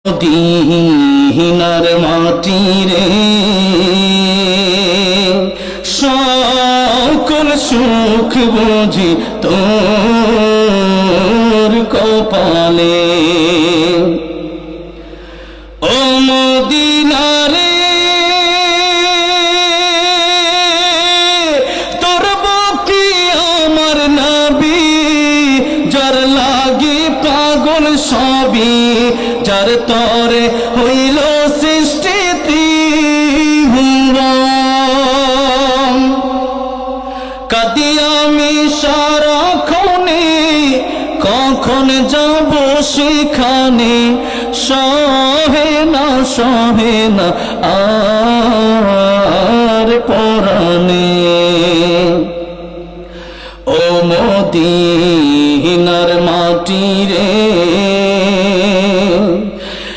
মদিনার মাটি রে সকল সুখ বুঝি তোর কপালে। ও মদিনা রে তোর বুকে আমার নবী, যার লাগি পাগল সবই, যার তরে হইল সৃষ্টি ত্রিভুবন। কাঁদি আমি সারাক্ষণে, কখন যাব সেখানে, সহে না আর পরাণে।